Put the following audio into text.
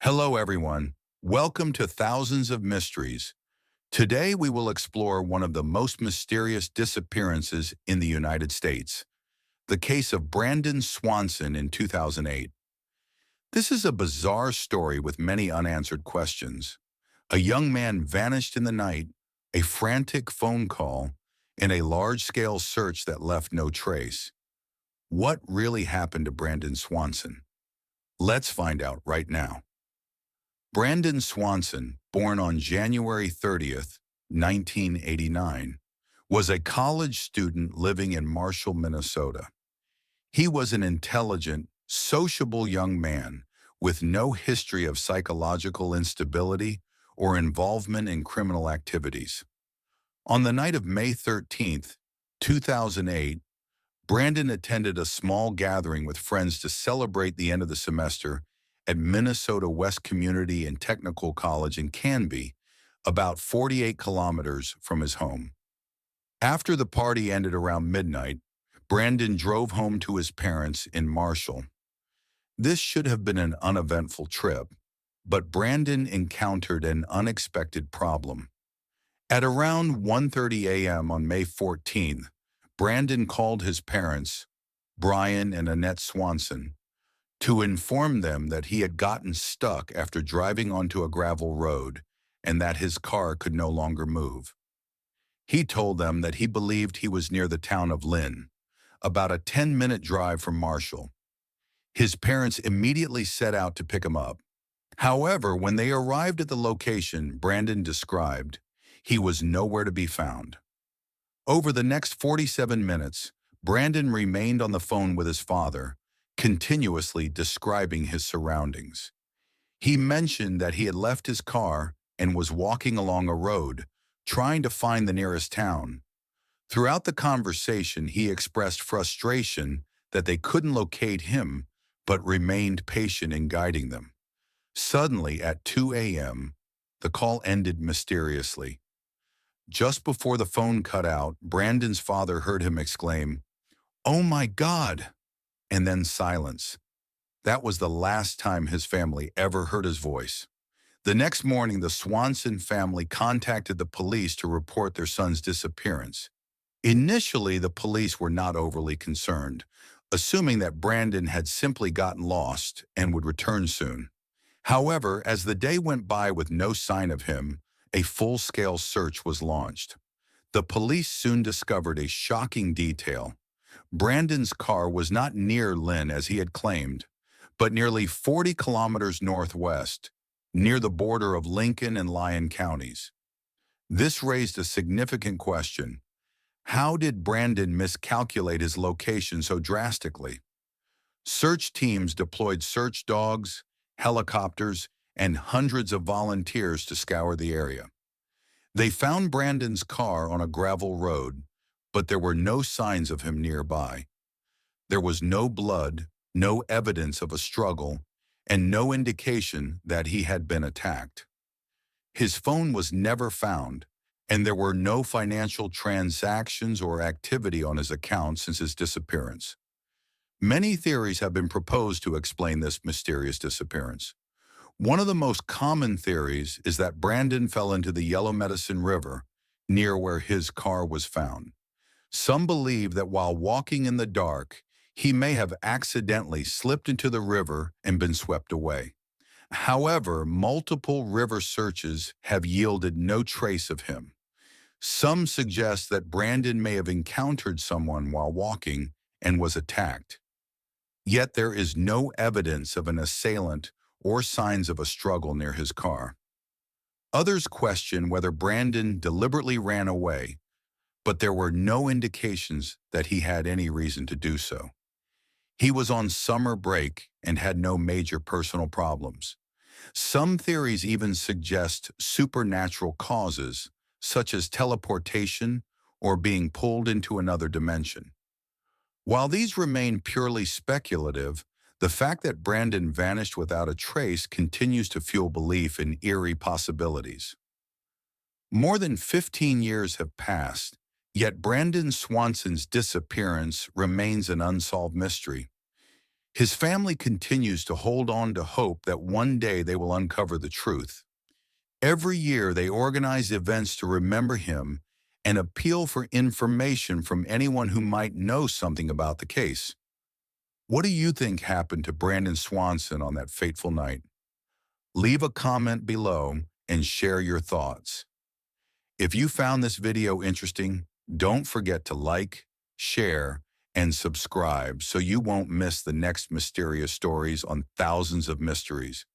Hello, everyone. Welcome to Thousands of Mysteries. Today, we will explore one of the most mysterious disappearances in the United States, the case of Brandon Swanson in 2008. This is a bizarre story with many unanswered questions. A young man vanished in the night, a frantic phone call, and a large-scale search that left no trace. What really happened to Brandon Swanson? Let's find out right now. Brandon Swanson, born on January 30th, 1989, was a college student living in Marshall, Minnesota. He was an intelligent, sociable young man with no history of psychological instability or involvement in criminal activities. On the night of May 13th, 2008, Brandon attended a small gathering with friends to celebrate the end of the semester at Minnesota West Community and Technical College in Canby, about 48 kilometers from his home. After the party ended around midnight, Brandon drove home to his parents in Marshall. This should have been an uneventful trip, but Brandon encountered an unexpected problem. At around 1:30 a.m. on May 14th, Brandon called his parents, Brian and Annette Swanson, to inform them that he had gotten stuck after driving onto a gravel road and that his car could no longer move. He told them that he believed he was near the town of Lynn, about a 10-minute drive from Marshall. His parents immediately set out to pick him up. However, when they arrived at the location Brandon described, he was nowhere to be found. Over the next 47 minutes, Brandon remained on the phone with his father, continuously describing his surroundings. He mentioned that he had left his car and was walking along a road, trying to find the nearest town. Throughout the conversation, he expressed frustration that they couldn't locate him, but remained patient in guiding them. Suddenly, at 2 a.m., the call ended mysteriously. Just before the phone cut out, Brandon's father heard him exclaim, "Oh my God!" and then silence. That was the last time his family ever heard his voice. The next morning, the Swanson family contacted the police to report their son's disappearance. Initially, the police were not overly concerned, assuming that Brandon had simply gotten lost and would return soon. However, as the day went by with no sign of him, a full-scale search was launched. The police soon discovered a shocking detail. Brandon's car was not near Lynn as he had claimed, but nearly 40 kilometers northwest, near the border of Lincoln and Lyon counties. This raised a significant question. How did Brandon miscalculate his location so drastically? Search teams deployed search dogs, helicopters, and hundreds of volunteers to scour the area. They found Brandon's car on a gravel road, but there were no signs of him nearby. There was no blood, no evidence of a struggle, and no indication that he had been attacked. His phone was never found, and there were no financial transactions or activity on his account since his disappearance. Many theories have been proposed to explain this mysterious disappearance. One of the most common theories is that Brandon fell into the Yellow Medicine River, near where his car was found. Some believe that while walking in the dark, he may have accidentally slipped into the river and been swept away. However, multiple river searches have yielded no trace of him. Some suggest that Brandon may have encountered someone while walking and was attacked. Yet there is no evidence of an assailant or signs of a struggle near his car. Others question whether Brandon deliberately ran away, but there were no indications that he had any reason to do so. He was on summer break and had no major personal problems. Some theories even suggest supernatural causes, such as teleportation or being pulled into another dimension. While these remain purely speculative, the fact that Brandon vanished without a trace continues to fuel belief in eerie possibilities. More than 15 years have passed, yet Brandon Swanson's disappearance remains an unsolved mystery. His family continues to hold on to hope that one day they will uncover the truth. Every year, they organize events to remember him and appeal for information from anyone who might know something about the case. What do you think happened to Brandon Swanson on that fateful night? Leave a comment below and share your thoughts. If you found this video interesting, don't forget to like, share, and subscribe so you won't miss the next mysterious stories on Thousands of Mysteries.